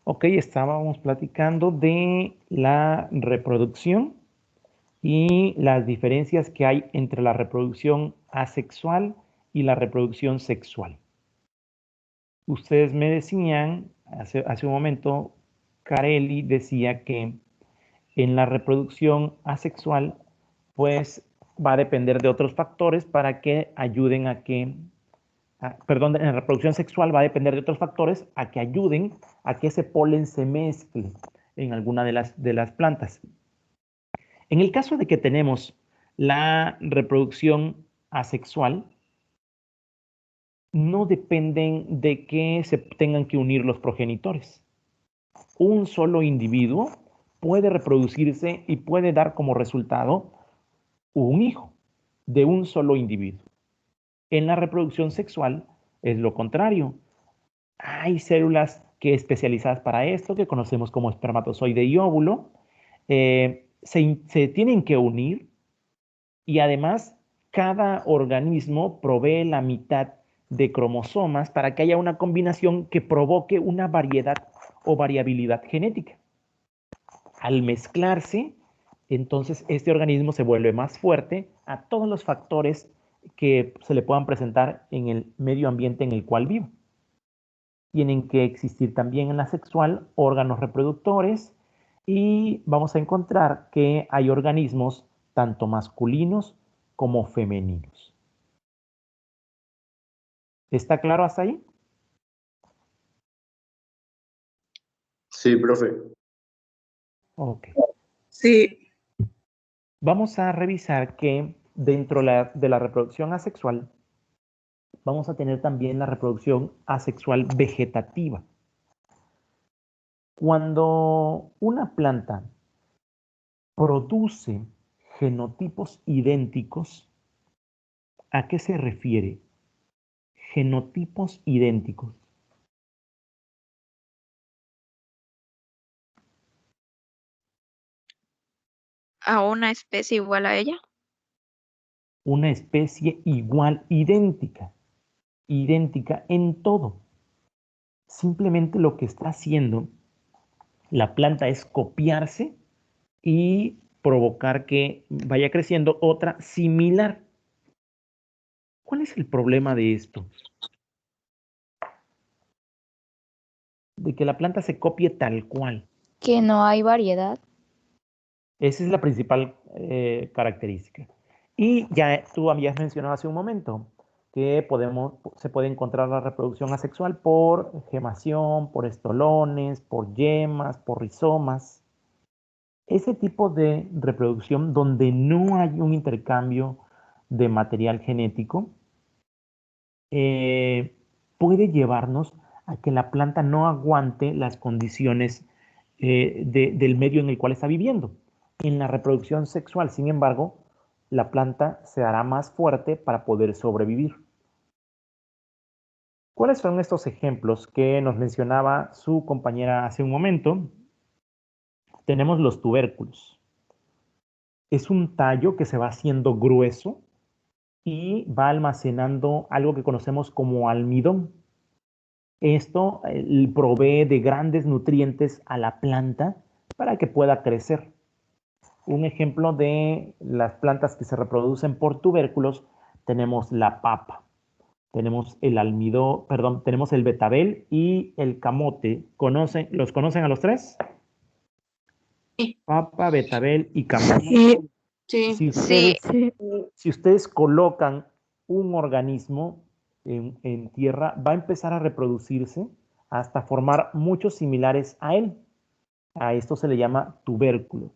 Ok, estábamos platicando de la reproducción y las diferencias que hay entre la reproducción asexual y la reproducción sexual. Ustedes me decían, hace un momento, Carelli decía que en la reproducción asexual, pues va a depender de otros factores para que ayuden a que, perdón, en la reproducción sexual va a depender de otros factores a que ayuden a que ese polen se mezcle en alguna de las plantas. En el caso de que tenemos la reproducción asexual, no dependen de que se tengan que unir los progenitores. Un solo individuo puede reproducirse y puede dar como resultado un hijo de un solo individuo. En la reproducción sexual es lo contrario. Hay células que especializadas para esto, que conocemos como espermatozoide y óvulo, se tienen que unir y además cada organismo provee la mitad de cromosomas para que haya una combinación que provoque una variedad o variabilidad genética. Al mezclarse, entonces este organismo se vuelve más fuerte a todos los factores que se le puedan presentar en el medio ambiente en el cual vive. Tienen que existir también en la sexual órganos reproductores y vamos a encontrar que hay organismos tanto masculinos como femeninos. ¿Está claro hasta ahí? Sí, profe. Ok. Sí. Vamos a revisar que dentro de la reproducción asexual vamos a tener también la reproducción asexual vegetativa. Cuando una planta produce genotipos idénticos, ¿a qué se refiere? Genotipos idénticos. ¿A una especie igual a ella? Una especie igual, idéntica en todo. Simplemente lo que está haciendo la planta es copiarse y provocar que vaya creciendo otra similar. ¿Cuál es el problema de esto? De que la planta se copie tal cual. Que no hay variedad. Esa es la principal característica. Y ya tú habías mencionado hace un momento que se puede encontrar la reproducción asexual por gemación, por estolones, por yemas, por rizomas. Ese tipo de reproducción donde no hay un intercambio de material genético puede llevarnos a que la planta no aguante las condiciones del medio en el cual está viviendo. En la reproducción sexual, sin embargo, la planta se hará más fuerte para poder sobrevivir. ¿Cuáles son estos ejemplos que nos mencionaba su compañera hace un momento? Tenemos los tubérculos. Es un tallo que se va haciendo grueso y va almacenando algo que conocemos como almidón. Esto provee de grandes nutrientes a la planta para que pueda crecer. Un ejemplo de las plantas que se reproducen por tubérculos, tenemos la papa, tenemos el almidón, perdón, tenemos el betabel y el camote. ¿Los conocen a los tres? Sí. Papa, betabel y camote. Sí. Si ustedes colocan un organismo en tierra, va a empezar a reproducirse hasta formar muchos similares a él. A esto se le llama tubérculo.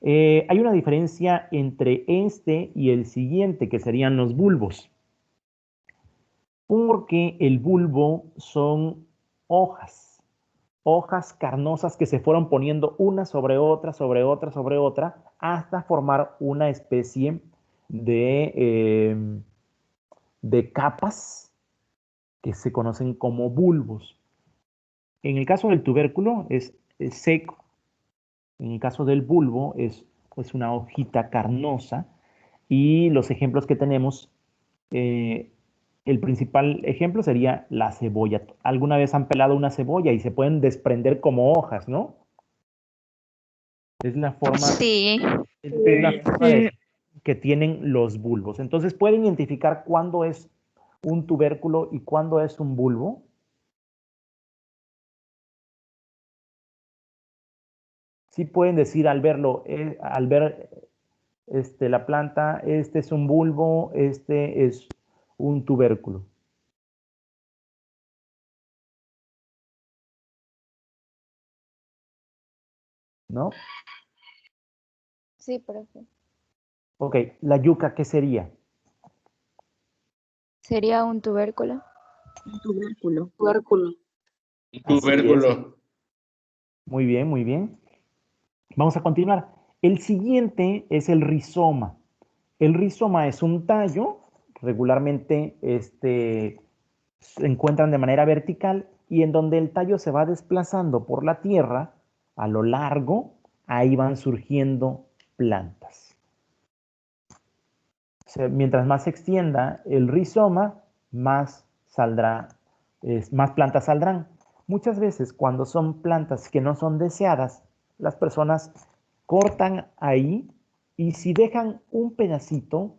Hay una diferencia entre este y el siguiente, que serían los bulbos. Porque el bulbo son hojas carnosas que se fueron poniendo una sobre otra, sobre otra, sobre otra, hasta formar una especie de capas que se conocen como bulbos. En el caso del tubérculo es seco. En el caso del bulbo es pues una hojita carnosa y los ejemplos que tenemos El principal ejemplo sería la cebolla. ¿Alguna vez han pelado una cebolla y se pueden desprender como hojas, no? Es la forma, Sí, es la forma que tienen los bulbos. Entonces, ¿pueden identificar cuándo es un tubérculo y cuándo es un bulbo? Sí pueden decir al verlo, al ver la planta, este es un bulbo, este es un tubérculo. ¿No? Sí, profe. Ok, la yuca, ¿qué sería? ¿Sería un tubérculo? Un tubérculo. Tubérculo. Así es. Tubérculo. Muy bien, muy bien. Vamos a continuar. El siguiente es el rizoma. El rizoma es un tallo, regularmente se encuentran de manera vertical y en donde el tallo se va desplazando por la tierra a lo largo, ahí van surgiendo plantas. Mientras más se extienda el rizoma, más más plantas saldrán. Muchas veces cuando son plantas que no son deseadas, las personas cortan ahí y si dejan un pedacito,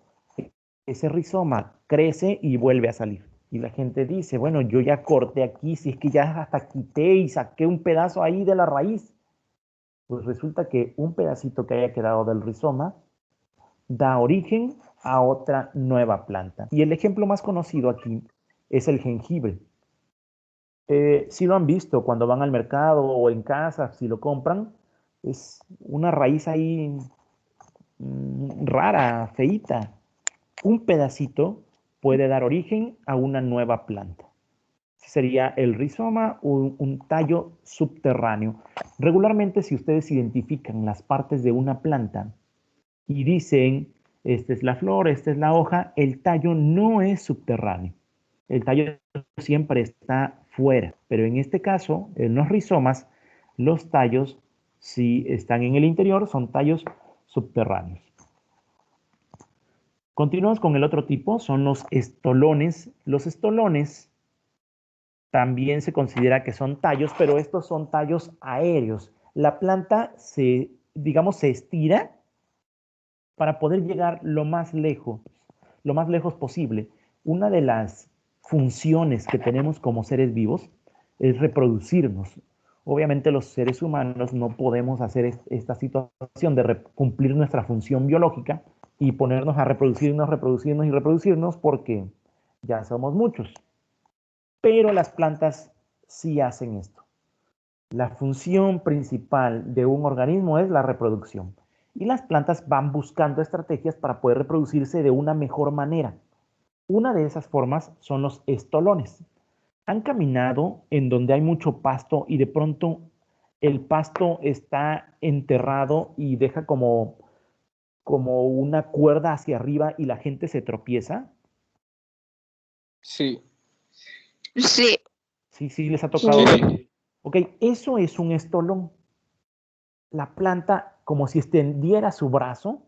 ese rizoma crece y vuelve a salir. Y la gente dice, bueno, yo ya corté aquí, si es que ya hasta quité y saqué un pedazo ahí de la raíz. Pues resulta que un pedacito que haya quedado del rizoma da origen a otra nueva planta. Y el ejemplo más conocido aquí es el jengibre. Si lo han visto cuando van al mercado o en casa, si lo compran, es una raíz ahí rara, feíta. Un pedacito puede dar origen a una nueva planta. Sería el rizoma o un tallo subterráneo. Regularmente, si ustedes identifican las partes de una planta y dicen, esta es la flor, esta es la hoja, el tallo no es subterráneo. El tallo siempre está fuera, pero en este caso, en los rizomas, los tallos, si están en el interior, son tallos subterráneos. Continuamos con el otro tipo, son los estolones. Los estolones también se considera que son tallos, pero estos son tallos aéreos. La planta digamos, se estira para poder llegar lo más lejos posible. Una de las funciones que tenemos como seres vivos es reproducirnos. Obviamente los seres humanos no podemos hacer esta situación de cumplir nuestra función biológica y ponernos a reproducirnos, reproducirnos y reproducirnos porque ya somos muchos. Pero las plantas sí hacen esto. La función principal de un organismo es la reproducción. Y las plantas van buscando estrategias para poder reproducirse de una mejor manera. Una de esas formas son los estolones. Han caminado en donde hay mucho pasto y de pronto el pasto está enterrado y deja como una cuerda hacia arriba y la gente se tropieza. Sí. sí, Sí, les ha tocado. Sí. Ok, eso es un estolón. La planta, como si extendiera su brazo,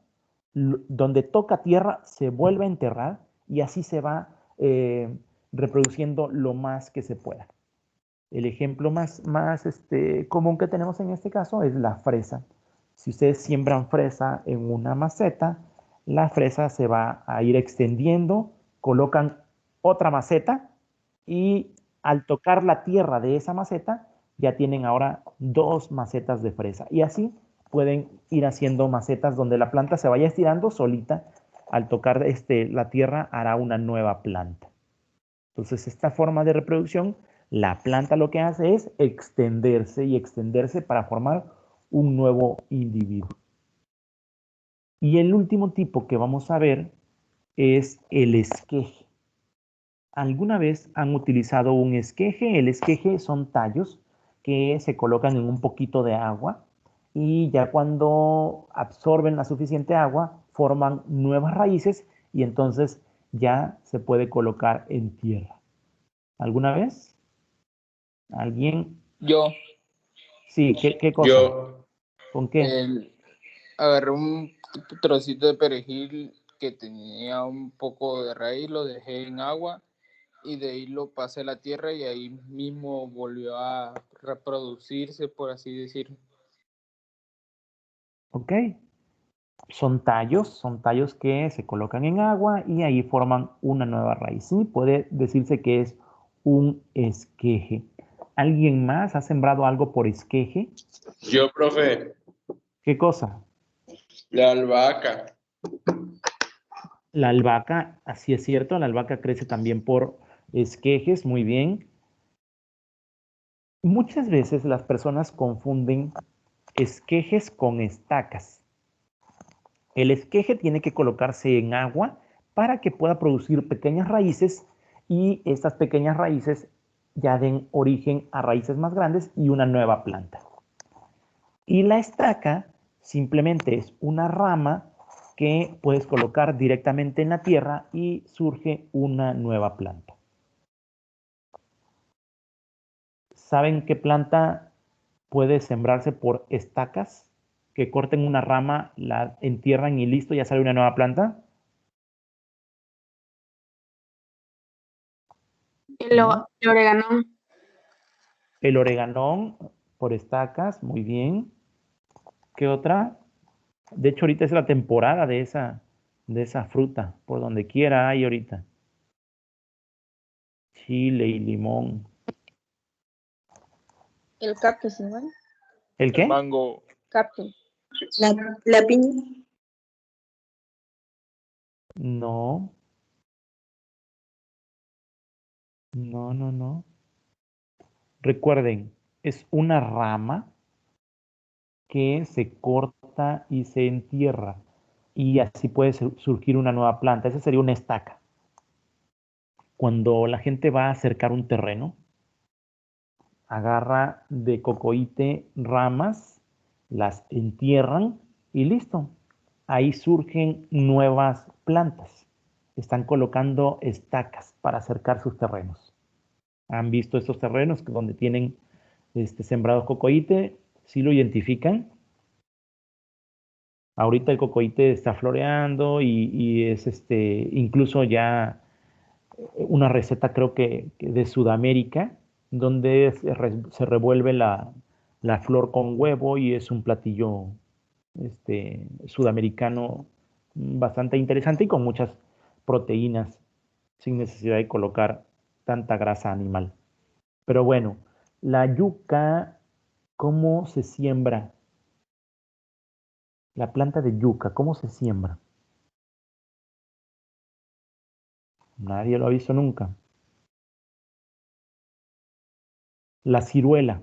donde toca tierra, se vuelve a enterrar y así se va reproduciendo lo más que se pueda. El ejemplo más común que tenemos en este caso es la fresa. Si ustedes siembran fresa en una maceta, la fresa se va a ir extendiendo, colocan otra maceta y al tocar la tierra de esa maceta, ya tienen ahora dos macetas de fresa. Y así pueden ir haciendo macetas donde la planta se vaya estirando solita. Al tocar la tierra hará una nueva planta. Entonces, esta forma de reproducción, la planta lo que hace es extenderse y extenderse para formar un nuevo individuo. Y el último tipo que vamos a ver es el esqueje. ¿Alguna vez han utilizado un esqueje? El esqueje son tallos que se colocan en un poquito de agua y ya cuando absorben la suficiente agua forman nuevas raíces y entonces ya se puede colocar en tierra. ¿Alguna vez? ¿Alguien? Yo Sí, ¿qué cosa? Yo. ¿Con qué? agarré un trocito de perejil que tenía un poco de raíz, lo dejé en agua y de ahí lo pasé a la tierra y ahí mismo volvió a reproducirse, por así decirlo. ¿Ok? Son tallos que se colocan en agua y ahí forman una nueva raíz. Sí, puede decirse que es un esqueje. ¿Alguien más ha sembrado algo por esqueje? Yo, profe, ¿Qué cosa? la albahaca. La albahaca, así es cierto, la albahaca crece también por esquejes, muy bien. Muchas veces las personas confunden esquejes con estacas. El esqueje tiene que colocarse en agua para que pueda producir pequeñas raíces y estas pequeñas raíces ya den origen a raíces más grandes y una nueva planta. Y la estaca simplemente es una rama que puedes colocar directamente en la tierra y surge una nueva planta. ¿Saben qué planta puede sembrarse por estacas? Que corten una rama, la entierran y listo, ya sale una nueva planta. ¿No? El orégano. El oreganón por estacas, muy bien. ¿Qué otra? De hecho, ahorita es la temporada de esa fruta. Por donde quiera hay ahorita. Chile y limón. El cactus, ¿no? ¿El El qué? mango, Cactus. La piña. No, no, no, no. Recuerden, es una rama que se corta y se entierra. Y así puede surgir una nueva planta. Esa sería una estaca. Cuando la gente va a acercar un terreno, agarra de cocoíte ramas, las entierran y listo. Ahí surgen nuevas plantas. Están colocando estacas para acercar sus terrenos. ¿Han visto estos terrenos donde tienen sembrado cocoíte? ¿Sí lo identifican? Ahorita el cocoíte está floreando y es incluso ya una receta creo que de Sudamérica, donde se revuelve la flor con huevo y es un platillo sudamericano bastante interesante y con muchas proteínas sin necesidad de colocar tanta grasa animal. Pero bueno, la yuca, ¿cómo se siembra? La planta de yuca, ¿cómo se siembra? Nadie lo ha visto nunca. La ciruela,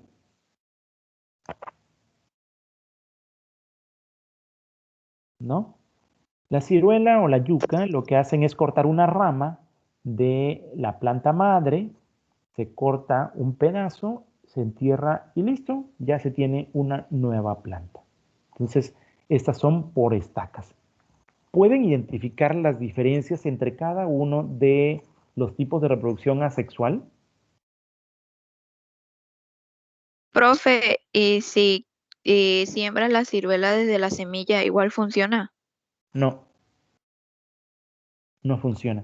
¿no? La ciruela o la yuca lo que hacen es cortar una rama de la planta madre, se corta un pedazo, se entierra y listo, ya se tiene una nueva planta. Entonces, estas son por estacas. ¿Pueden identificar las diferencias entre cada uno de los tipos de reproducción asexual? Profe, ¿y si siembras la ciruela desde la semilla, igual funciona? No, no funciona.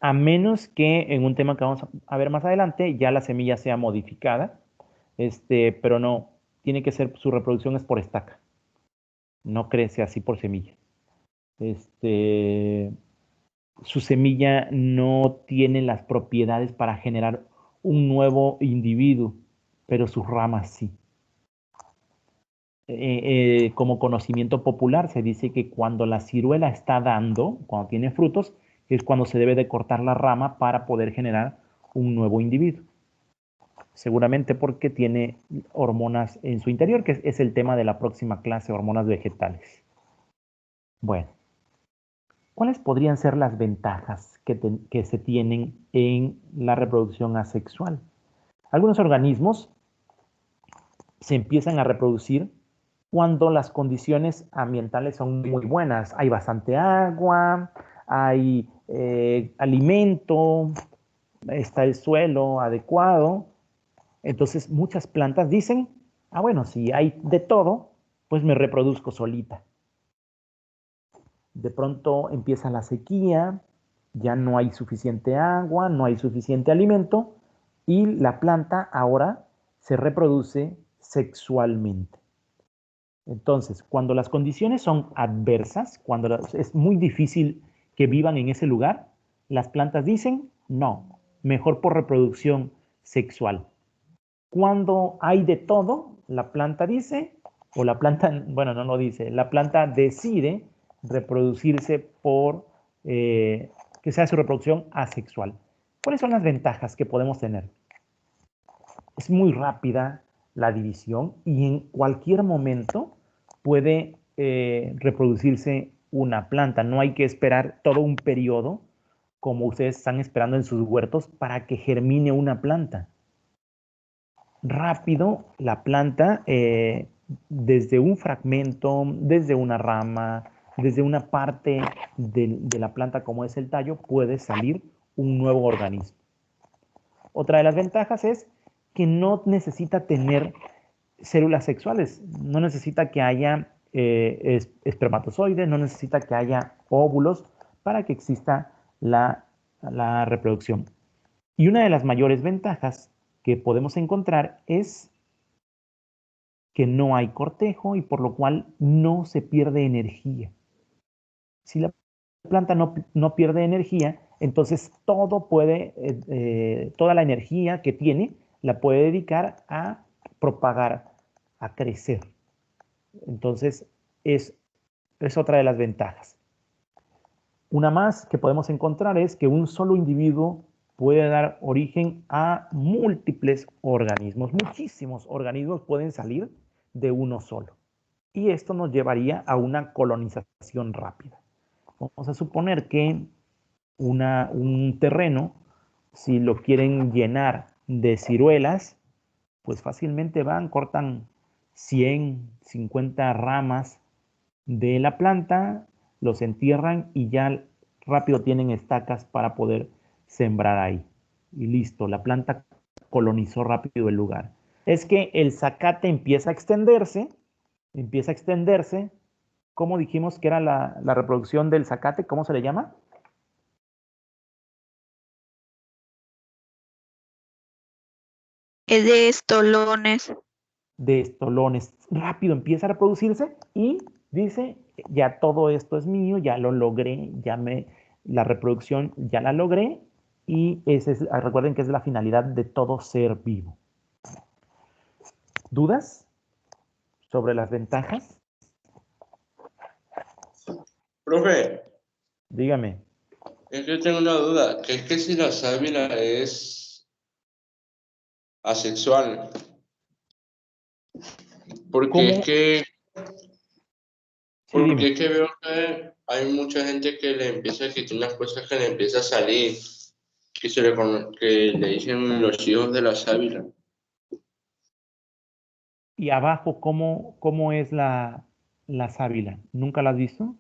A menos que en un tema que vamos a ver más adelante, ya la semilla sea modificada, pero no, tiene que ser, su reproducción es por estaca, no crece así por semilla. Su semilla no tiene las propiedades para generar un nuevo individuo, pero sus ramas sí. Como conocimiento popular se dice que cuando la ciruela está dando, cuando tiene frutos, es cuando se debe de cortar la rama para poder generar un nuevo individuo. Seguramente porque tiene hormonas en su interior, que es el tema de la próxima clase, hormonas vegetales. Bueno, ¿cuáles podrían ser las ventajas que se tienen en la reproducción asexual? Algunos organismos se empiezan a reproducir cuando las condiciones ambientales son muy buenas. Hay bastante agua, hay alimento, está el suelo adecuado. Entonces muchas plantas dicen, ah, bueno, si hay de todo, pues me reproduzco solita. De pronto empieza la sequía, Ya no hay suficiente agua, no hay suficiente alimento y la planta ahora se reproduce sexualmente. Entonces, cuando las condiciones son adversas, cuando es muy difícil que vivan en ese lugar, las plantas dicen, no, mejor por reproducción sexual. Cuando hay de todo, la planta dice, o la planta, bueno, no lo dice, la planta decide reproducirse por que sea su reproducción asexual. ¿Cuáles son las ventajas que podemos tener? Es muy rápida la división y en cualquier momento puede reproducirse una planta. No hay que esperar todo un periodo como ustedes están esperando en sus huertos para que germine una planta. Rápido la planta, desde un fragmento, desde una rama, desde una parte de la planta como es el tallo, puede salir un nuevo organismo. Otra de las ventajas es que no necesita tener células sexuales, no necesita que haya espermatozoides, no necesita que haya óvulos para que exista la reproducción. Y una de las mayores ventajas que podemos encontrar es que no hay cortejo y por lo cual no se pierde energía. Si la planta no pierde energía, entonces toda la energía que tiene la puede dedicar a propagar, a crecer. Entonces es otra de las ventajas. Una más que podemos encontrar es que un solo individuo puede dar origen a múltiples organismos. Muchísimos organismos pueden salir de uno solo. Y esto nos llevaría a una colonización rápida. Vamos a suponer que un terreno, si lo quieren llenar de ciruelas, pues fácilmente van, cortan 100, 50 ramas de la planta, los entierran y ya rápido tienen estacas para poder sembrar ahí. Y listo, la planta colonizó rápido el lugar. Es que el zacate empieza a extenderse. ¿Cómo dijimos que era la reproducción del zacate? ¿Cómo se le llama? Es de estolones. De estolones. Rápido empieza a reproducirse y dice, ya todo esto es mío, ya lo logré, la reproducción ya la logré y recuerden que es la finalidad de todo ser vivo. ¿Dudas sobre las ventajas? Profe, Dígame. es que tengo una duda, que es que si la sábila es asexual, porque ¿Cómo? es que, Sí, dime. veo que hay mucha gente que le empieza a quitar unas cosas que le empieza a salir, que le dicen los hijos de la sábila. Y abajo, ¿cómo es la sábila? ¿Nunca la has visto?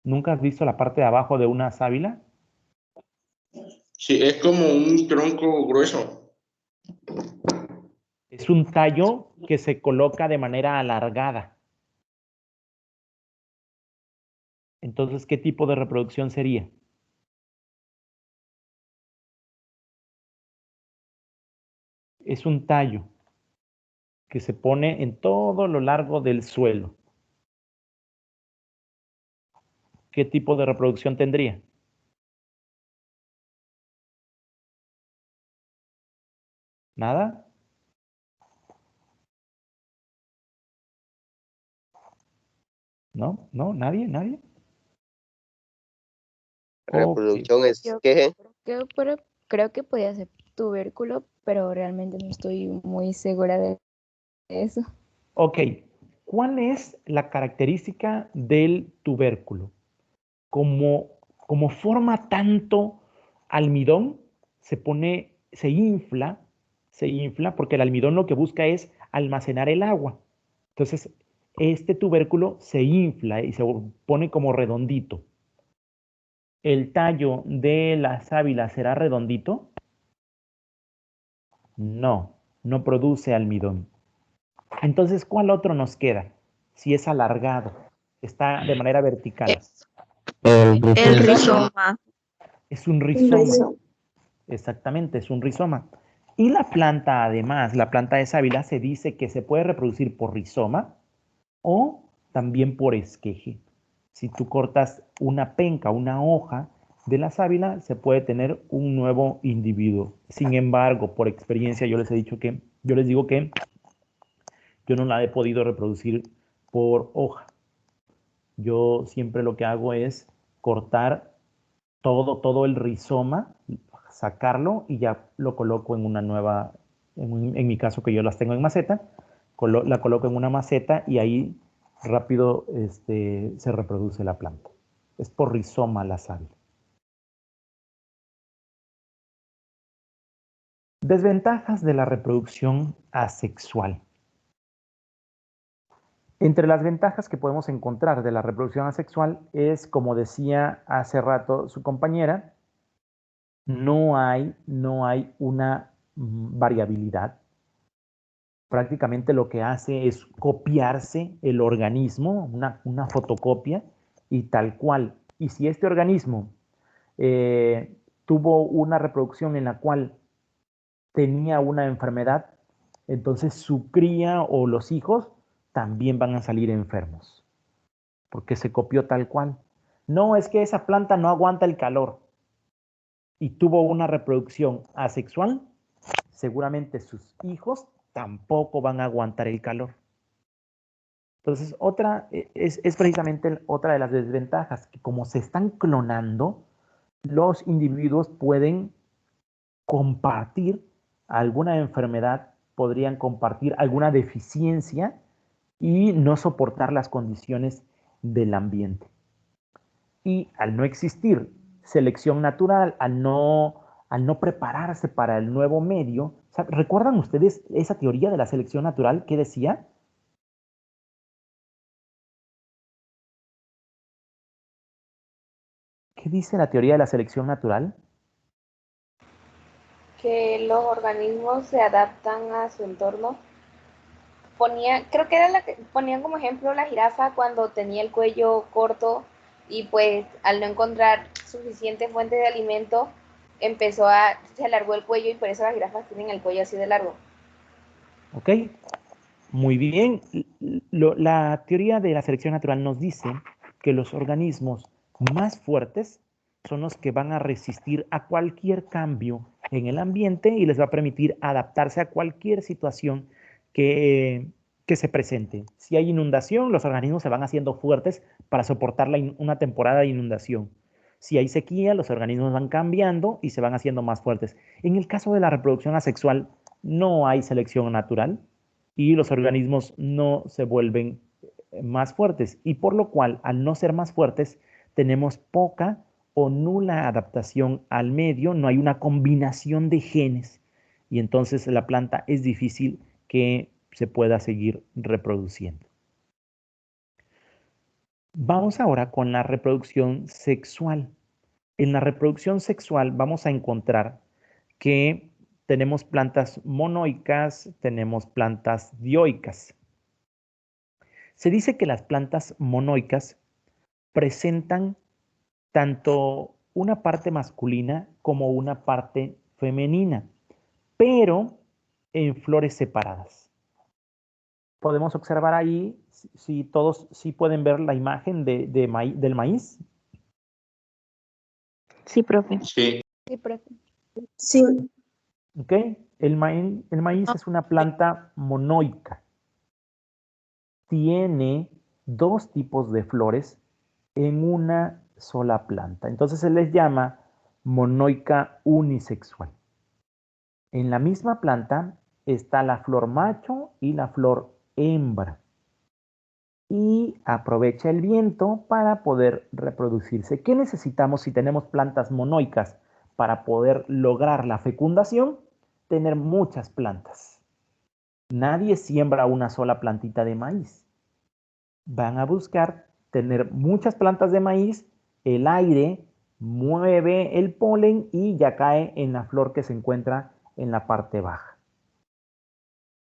¿Nunca has visto la parte de abajo de una sábila? Sí, es como un tronco grueso. Es un tallo que se coloca de manera alargada. Entonces, ¿qué tipo de reproducción sería? Es un tallo que se pone en todo lo largo del suelo. ¿Qué tipo de reproducción tendría? ¿Nada? ¿No? ¿No? ¿Nadie? ¿Nadie? Ok. Reproducción es Yo que creo que podía ser tubérculo, pero realmente no estoy muy segura de eso. Ok. ¿Cuál es la característica del tubérculo? Como forma tanto almidón, se infla porque el almidón lo que busca es almacenar el agua. Entonces, este tubérculo se infla y se pone como redondito. ¿El tallo de la sábila será redondito? No, no produce almidón. Entonces, ¿cuál otro nos queda? Si es alargado. Está de manera vertical. El rizoma. Es un rizoma. Exactamente, es un rizoma. Y la planta, además, la planta de sábila, se dice que se puede reproducir por rizoma o también por esqueje. Si tú cortas una penca, una hoja de la sábila, se puede tener un nuevo individuo. Sin embargo, por experiencia, yo les digo que yo no la he podido reproducir por hoja. Yo siempre lo que hago es cortar todo el rizoma, sacarlo y ya lo coloco en una nueva, en mi caso que yo las tengo en maceta, la coloco en una maceta y ahí rápido se reproduce la planta. Es por rizoma la sábila. Desventajas de la reproducción asexual. Entre las ventajas que podemos encontrar de la reproducción asexual es, como decía hace rato su compañera, no hay una variabilidad. Prácticamente lo que hace es copiarse el organismo, una fotocopia, y tal cual. Y si este organismo tuvo una reproducción en la cual tenía una enfermedad, entonces su cría o los hijos también van a salir enfermos, porque se copió tal cual. No, es que esa planta no aguanta el calor y tuvo una reproducción asexual, seguramente sus hijos tampoco van a aguantar el calor. Entonces, es precisamente otra de las desventajas, que como se están clonando, los individuos pueden compartir alguna enfermedad, podrían compartir alguna deficiencia y no soportar las condiciones del ambiente. Y al no existir selección natural, al no prepararse para el nuevo medio, ¿recuerdan ustedes esa teoría de la selección natural que decía? ¿Qué dice la teoría de la selección natural? Que los organismos se adaptan a su entorno. Ponían como ejemplo la jirafa cuando tenía el cuello corto y pues al no encontrar suficiente fuente de alimento, se alargó el cuello y por eso las jirafas tienen el cuello así de largo. Ok, muy bien. La teoría de la selección natural nos dice que los organismos más fuertes son los que van a resistir a cualquier cambio en el ambiente y les va a permitir adaptarse a cualquier situación que se presente. Si hay inundación, los organismos se van haciendo fuertes para soportar una temporada de inundación. Si hay sequía, los organismos van cambiando y se van haciendo más fuertes. En el caso de la reproducción asexual, no hay selección natural y los organismos no se vuelven más fuertes. Y por lo cual, al no ser más fuertes, tenemos poca o nula adaptación al medio, no hay una combinación de genes y entonces la planta es difícil que se pueda seguir reproduciendo. Vamos ahora con la reproducción sexual. En la reproducción sexual vamos a encontrar que tenemos plantas monoicas, tenemos plantas dioicas. Se dice que las plantas monoicas presentan tanto una parte masculina como una parte femenina, pero en flores separadas. Podemos observar ahí, si todos sí pueden ver la imagen del maíz. Sí, profe. Sí. Sí, profe. Sí, ¿Ok? El maíz es una planta monoica. Tiene dos tipos de flores en una sola planta. Entonces se les llama monoica unisexual. En la misma planta está la flor macho y la flor hembra. Y aprovecha el viento para poder reproducirse. ¿Qué necesitamos si tenemos plantas monoicas para poder lograr la fecundación? Tener muchas plantas. Nadie siembra una sola plantita de maíz. Van a buscar tener muchas plantas de maíz, el aire mueve el polen y ya cae en la flor que se encuentra en la parte baja.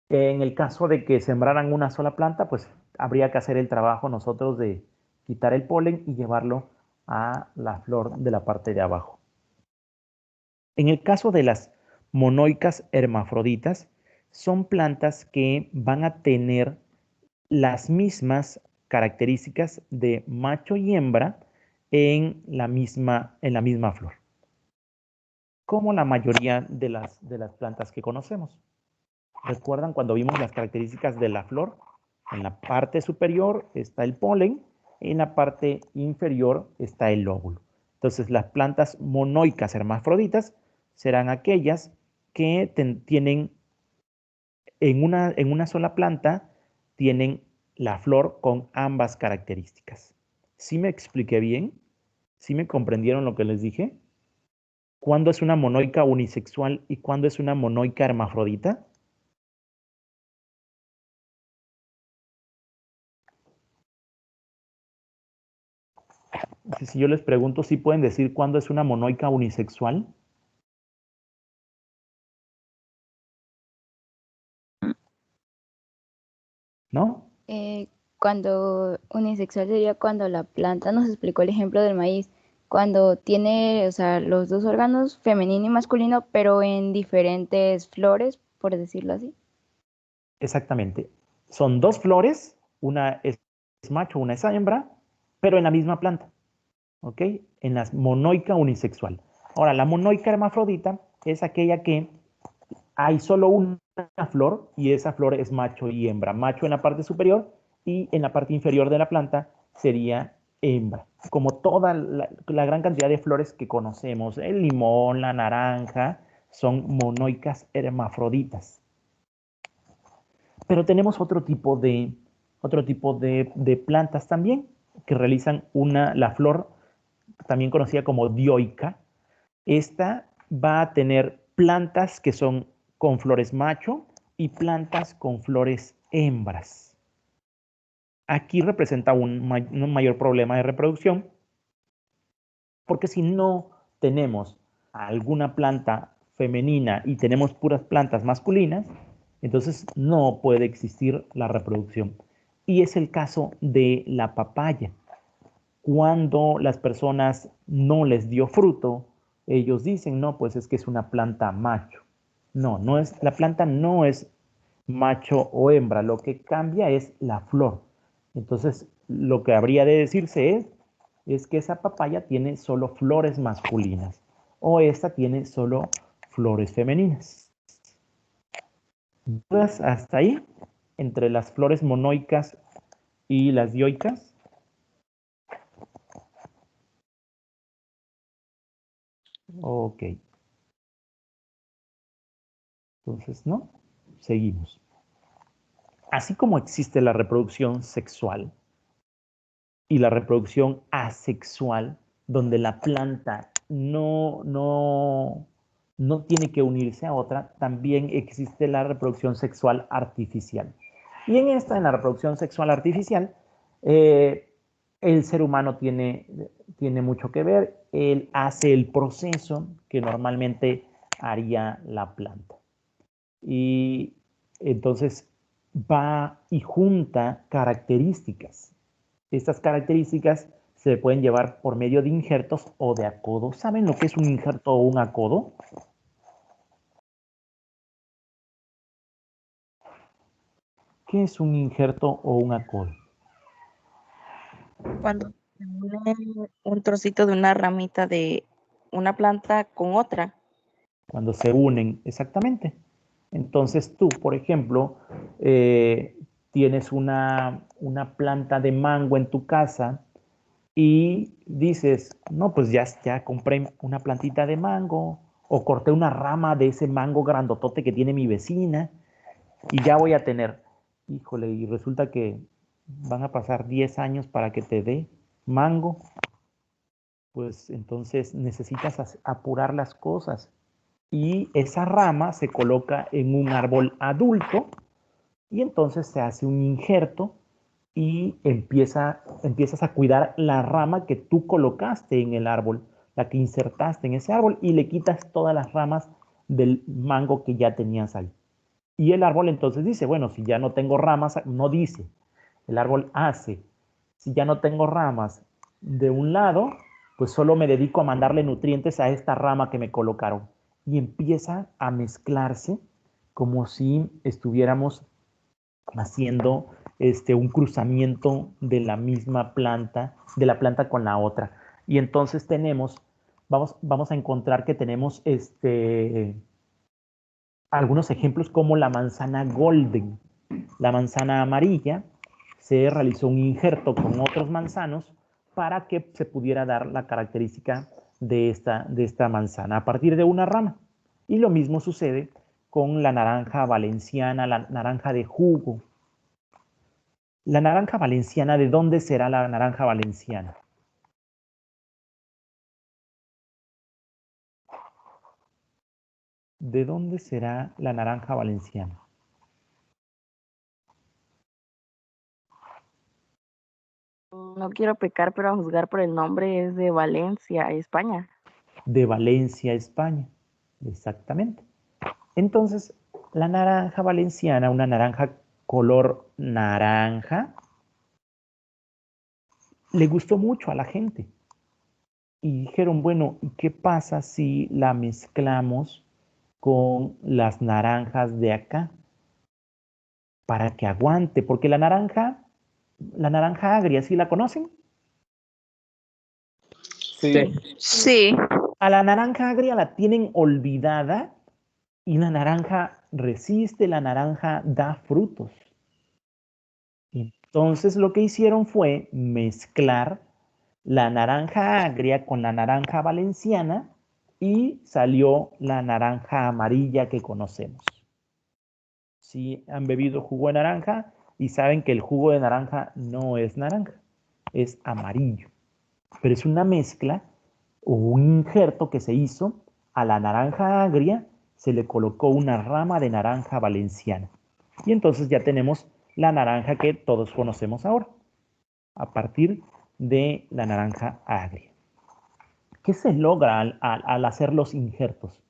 En el caso de que sembraran una sola planta, pues habría que hacer el trabajo nosotros de quitar el polen y llevarlo a la flor de la parte de abajo. En el caso de las monoicas hermafroditas, son plantas que van a tener las mismas características de macho y hembra en la misma flor, como la mayoría de las plantas que conocemos. ¿Recuerdan cuando vimos las características de la flor? En la parte superior está el polen, en la parte inferior está el óvulo. Entonces, las plantas monoicas hermafroditas serán aquellas que tienen en una sola planta, tienen la flor con ambas características. ¿Sí me expliqué bien? ¿Sí me comprendieron lo que les dije? ¿Cuándo es una monoica unisexual y cuándo es una monoica hermafrodita? Si yo les pregunto, ¿sí pueden decir cuándo es una monoica unisexual? ¿No? Cuando unisexual sería cuando la planta, nos explicó el ejemplo del maíz, cuando tiene, o sea, los dos órganos, femenino y masculino, pero en diferentes flores, por decirlo así. Exactamente. Son dos flores, una es macho, una es hembra, pero en la misma planta. ¿Ok? En la monoica unisexual. Ahora, la monoica hermafrodita es aquella que hay solo una flor y esa flor es macho y hembra. Macho en la parte superior y en la parte inferior de la planta sería hembra. Como toda la gran cantidad de flores que conocemos, el limón, la naranja, son monoicas hermafroditas. Pero tenemos otro tipo de plantas también que realizan la flor también conocida como dioica. Esta va a tener plantas que son con flores macho y plantas con flores hembras. Aquí representa un mayor problema de reproducción, porque si no tenemos alguna planta femenina y tenemos puras plantas masculinas, entonces no puede existir la reproducción. Y es el caso de la papaya. Cuando las personas no les dio fruto, ellos dicen, no, pues es que es una planta macho. No, la planta no es macho o hembra, lo que cambia es la flor. Entonces, lo que habría de decirse es que esa papaya tiene solo flores masculinas o esta tiene solo flores femeninas. ¿Dudas hasta ahí entre las flores monoicas y las dioicas? Ok. Entonces, ¿no? Seguimos. Así como existe la reproducción sexual y la reproducción asexual, donde la planta no tiene que unirse a otra, también existe la reproducción sexual artificial. Y en la reproducción sexual artificial, el ser humano tiene mucho que ver. Él hace el proceso que normalmente haría la planta. Y entonces va y junta características. Estas características se pueden llevar por medio de injertos o de acodo. ¿Saben lo que es un injerto o un acodo? ¿Qué es un injerto o un acodo? Cuando se une un trocito de una ramita de una planta con otra. Cuando se unen, exactamente. Entonces tú, por ejemplo, tienes una planta de mango en tu casa y dices, no, pues ya compré una plantita de mango o corté una rama de ese mango grandotote que tiene mi vecina y ya voy a tener, híjole, y resulta que van a pasar 10 años para que te dé mango, pues entonces necesitas apurar las cosas. Y esa rama se coloca en un árbol adulto y entonces se hace un injerto y empiezas a cuidar la rama que tú colocaste en el árbol, la que insertaste en ese árbol y le quitas todas las ramas del mango que ya tenías ahí. Y el árbol entonces dice, bueno, si ya no tengo ramas, no dice, el árbol hace, Si ya no tengo ramas de un lado, pues solo me dedico a mandarle nutrientes a esta rama que me colocaron. Y empieza a mezclarse como si estuviéramos haciendo un cruzamiento de la misma planta, de la planta con la otra. Y entonces vamos a encontrar que tenemos algunos ejemplos como la manzana golden. La manzana amarilla se realizó un injerto con otros manzanos para que se pudiera dar la característica de esta manzana a partir de una rama. Y lo mismo sucede con la naranja valenciana, la naranja de jugo. La naranja valenciana, ¿de dónde será la naranja valenciana? ¿De dónde será la naranja valenciana? No quiero pecar, pero a juzgar por el nombre es de Valencia, España. De Valencia, España. Exactamente. Entonces, la naranja valenciana, una naranja color naranja, le gustó mucho a la gente. Y dijeron, bueno, ¿y qué pasa si la mezclamos con las naranjas de acá? Para que aguante, porque la naranja agria, ¿sí la conocen? Sí. Sí. A la naranja agria la tienen olvidada y la naranja resiste, la naranja da frutos. Entonces lo que hicieron fue mezclar la naranja agria con la naranja valenciana y salió la naranja amarilla que conocemos. Si han bebido jugo de naranja y saben que el jugo de naranja no es naranja, es amarillo. Pero es una mezcla o un injerto que se hizo a la naranja agria, se le colocó una rama de naranja valenciana. Y entonces ya tenemos la naranja que todos conocemos ahora, a partir de la naranja agria. ¿Qué se logra al hacer los injertos?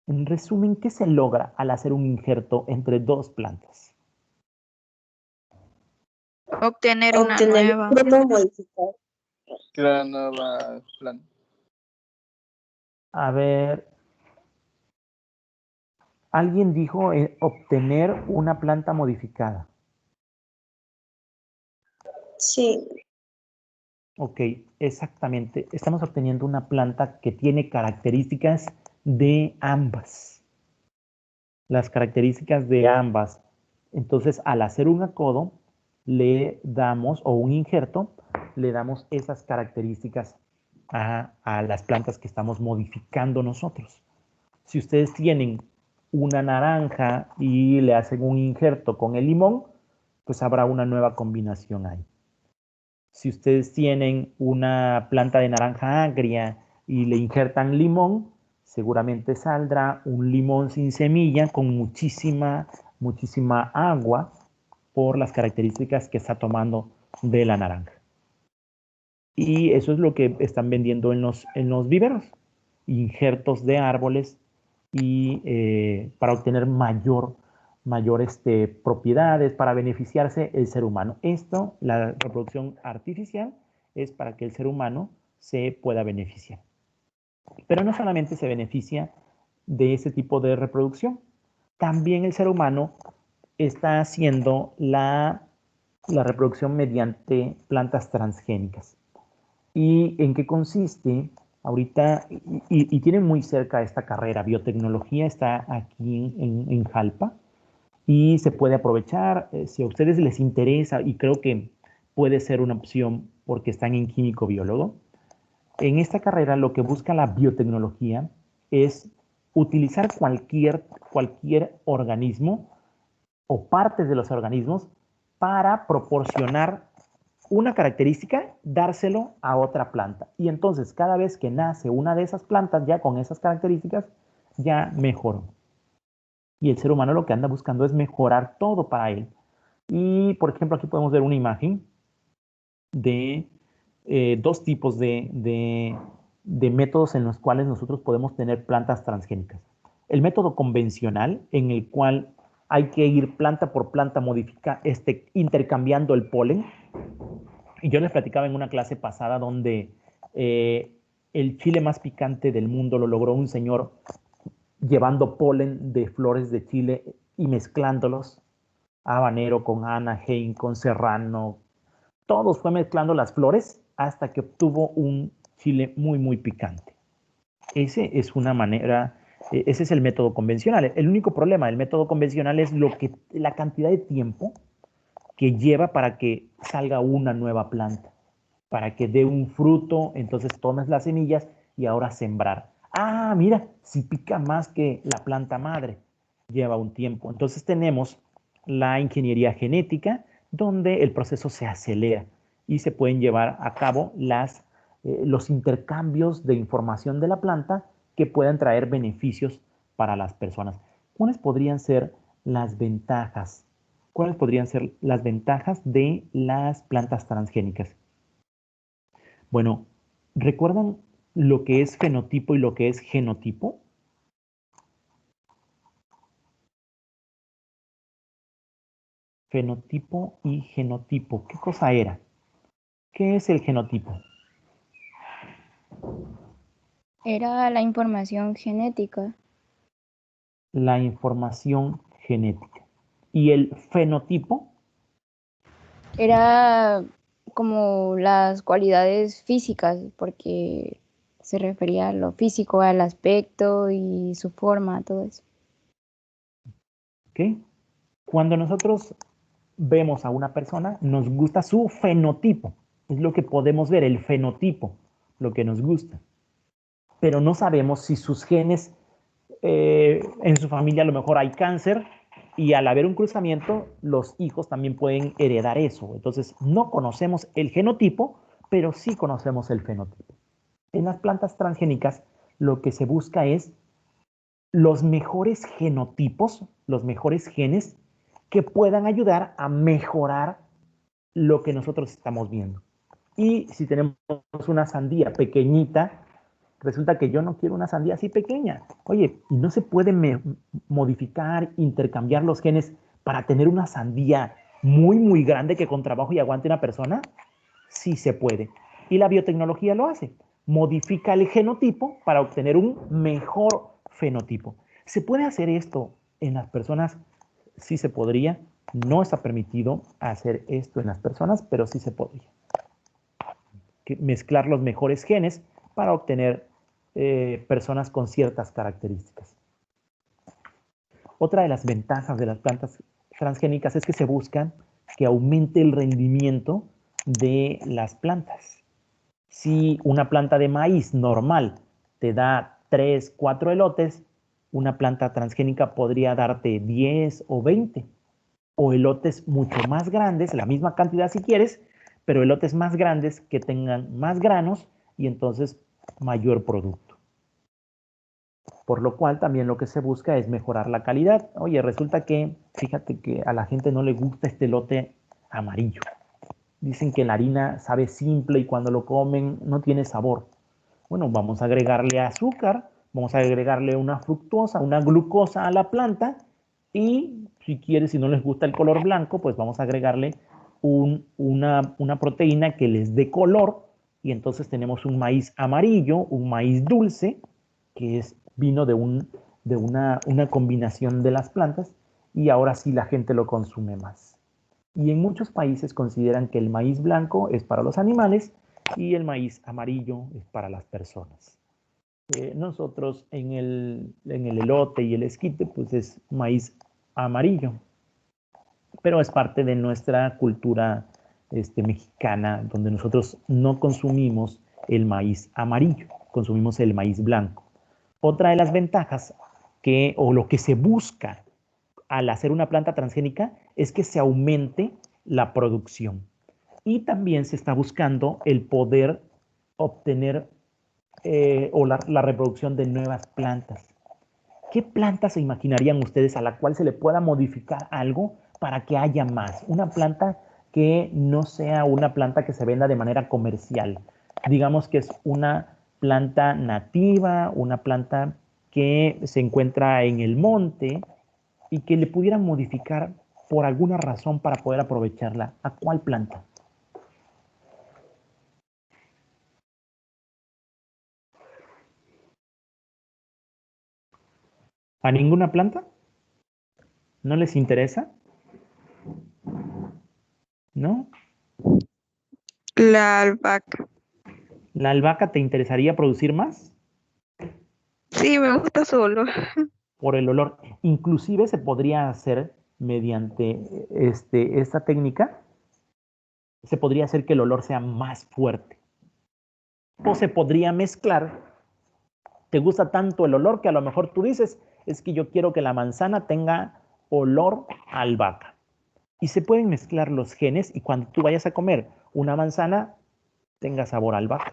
En resumen, ¿qué se logra al hacer un injerto entre dos plantas? Obtener una Obtener nueva. un fruto modificado. La nueva planta. A ver, alguien dijo obtener una planta modificada. Sí, Ok, exactamente. Estamos obteniendo una planta que tiene características de ambas. Las características de ambas. Entonces, al hacer un acodo, le damos, o un injerto, le damos esas características a las plantas que estamos modificando nosotros. Si ustedes tienen una naranja y le hacen un injerto con el limón, pues habrá una nueva combinación ahí. Si ustedes tienen una planta de naranja agria y le injertan limón, seguramente saldrá un limón sin semilla con muchísima agua por las características que está tomando de la naranja. Y eso es lo que están vendiendo en los viveros, injertos de árboles y para obtener mayor propiedades, para beneficiarse el ser humano. Esto, la reproducción artificial, es para que el ser humano se pueda beneficiar. Pero no solamente se beneficia de ese tipo de reproducción, también el ser humano está haciendo la reproducción mediante plantas transgénicas. ¿Y en qué consiste? Ahorita, y tienen muy cerca esta carrera, biotecnología está aquí en Jalpa, y se puede aprovechar si a ustedes les interesa, y creo que puede ser una opción porque están en químico biólogo. En esta carrera lo que busca la biotecnología es utilizar cualquier organismo o partes de los organismos para proporcionar una característica, dárselo a otra planta. Y entonces cada vez que nace una de esas plantas ya con esas características, ya mejoró. Y el ser humano lo que anda buscando es mejorar todo para él. Y, por ejemplo, aquí podemos ver una imagen de dos tipos de métodos en los cuales nosotros podemos tener plantas transgénicas. El método convencional, en el cual hay que ir planta por planta intercambiando el polen. Y yo les platicaba en una clase pasada donde el chile más picante del mundo lo logró un señor llevando polen de flores de chile y mezclándolos, habanero con anaheim, con serrano, todos fue mezclando las flores hasta que obtuvo un chile muy, muy picante. Ese es una manera, ese es el método convencional. El único problema del método convencional es la cantidad de tiempo que lleva para que salga una nueva planta, para que dé un fruto, entonces tomas las semillas y ahora sembrar. Ah, mira, si pica más que la planta madre, lleva un tiempo. Entonces tenemos la ingeniería genética, donde el proceso se acelera y se pueden llevar a cabo los intercambios de información de la planta que puedan traer beneficios para las personas. ¿Cuáles podrían ser las ventajas? ¿Cuáles podrían ser las ventajas de las plantas transgénicas? Bueno, ¿recuerdan lo que es fenotipo y lo que es genotipo? Fenotipo y genotipo. ¿Qué cosa era? ¿Qué es el genotipo? Era la información genética. La información genética. ¿Y el fenotipo? Era como las cualidades físicas, porque se refería a lo físico, al aspecto y su forma, todo eso. ¿Ok? Cuando nosotros vemos a una persona, nos gusta su fenotipo. Es lo que podemos ver, el fenotipo, lo que nos gusta. Pero no sabemos si sus genes, en su familia a lo mejor hay cáncer y al haber un cruzamiento, los hijos también pueden heredar eso. Entonces, no conocemos el genotipo, pero sí conocemos el fenotipo. En las plantas transgénicas, lo que se busca es los mejores genotipos, los mejores genes que puedan ayudar a mejorar lo que nosotros estamos viendo. Y si tenemos una sandía pequeñita, resulta que yo no quiero una sandía así pequeña. Oye, ¿y no se puede modificar, intercambiar los genes para tener una sandía muy, muy grande que con trabajo y aguante una persona? Sí se puede. Y la biotecnología lo hace. Modifica el genotipo para obtener un mejor fenotipo. ¿Se puede hacer esto en las personas? Sí se podría. No está permitido hacer esto en las personas, pero sí se podría. Mezclar los mejores genes para obtener personas con ciertas características. Otra de las ventajas de las plantas transgénicas es que se busca que aumente el rendimiento de las plantas. Si una planta de maíz normal te da 3, 4 elotes, una planta transgénica podría darte 10 o 20. O elotes mucho más grandes, la misma cantidad si quieres, pero elotes más grandes que tengan más granos y entonces mayor producto. Por lo cual también lo que se busca es mejorar la calidad. Oye, resulta que, fíjate que a la gente no le gusta este elote amarillo. Dicen que la harina sabe simple y cuando lo comen no tiene sabor. Bueno, vamos a agregarle azúcar, vamos a agregarle una fructosa, una glucosa a la planta y si quieres, si no les gusta el color blanco, pues vamos a agregarle una proteína que les dé color y entonces tenemos un maíz amarillo, un maíz dulce, que vino de una combinación de las plantas y ahora sí la gente lo consume más. Y en muchos países consideran que el maíz blanco es para los animales y el maíz amarillo es para las personas. Nosotros en el elote y el esquite, pues es maíz amarillo, pero es parte de nuestra cultura mexicana, donde nosotros no consumimos el maíz amarillo, consumimos el maíz blanco. Otra de las ventajas o lo que se busca al hacer una planta transgénica es que se aumente la producción. Y también se está buscando el poder obtener la reproducción de nuevas plantas. ¿Qué planta se imaginarían ustedes a la cual se le pueda modificar algo para que haya más? Una planta que no sea una planta que se venda de manera comercial. Digamos que es una planta nativa, una planta que se encuentra en el monte, y que le pudieran modificar por alguna razón para poder aprovecharla, ¿a cuál planta? ¿A ninguna planta? ¿No les interesa? ¿No? La albahaca. ¿La albahaca te interesaría producir más? Sí, me gusta su olor. Por el olor. Inclusive se podría hacer mediante esta técnica, se podría hacer que el olor sea más fuerte. O se podría mezclar. Te gusta tanto el olor que a lo mejor tú dices, es que yo quiero que la manzana tenga olor a albahaca. Y se pueden mezclar los genes y cuando tú vayas a comer una manzana, tenga sabor a albahaca.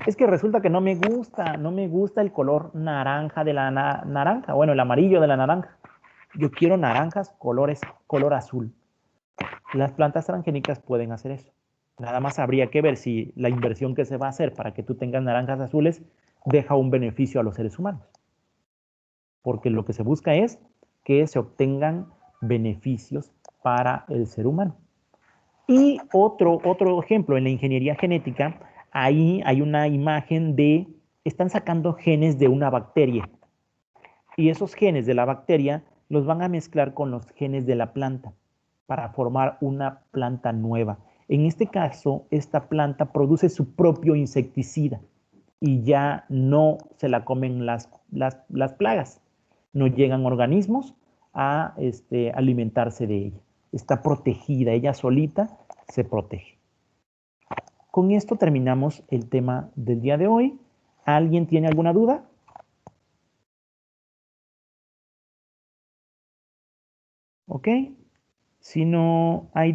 Es que resulta que no me gusta el color naranja de la naranja, bueno, el amarillo de la naranja. Yo quiero naranjas color azul. Las plantas transgénicas pueden hacer eso. Nada más habría que ver si la inversión que se va a hacer para que tú tengas naranjas azules deja un beneficio a los seres humanos. Porque lo que se busca es que se obtengan beneficios para el ser humano. Y otro ejemplo, en la ingeniería genética, ahí hay una imagen de, están sacando genes de una bacteria. Y esos genes de la bacteria los van a mezclar con los genes de la planta para formar una planta nueva. En este caso, esta planta produce su propio insecticida y ya no se la comen las plagas. No llegan organismos a alimentarse de ella. Está protegida, ella solita se protege. Con esto terminamos el tema del día de hoy. ¿Alguien tiene alguna duda? ¿Ok? Si no hay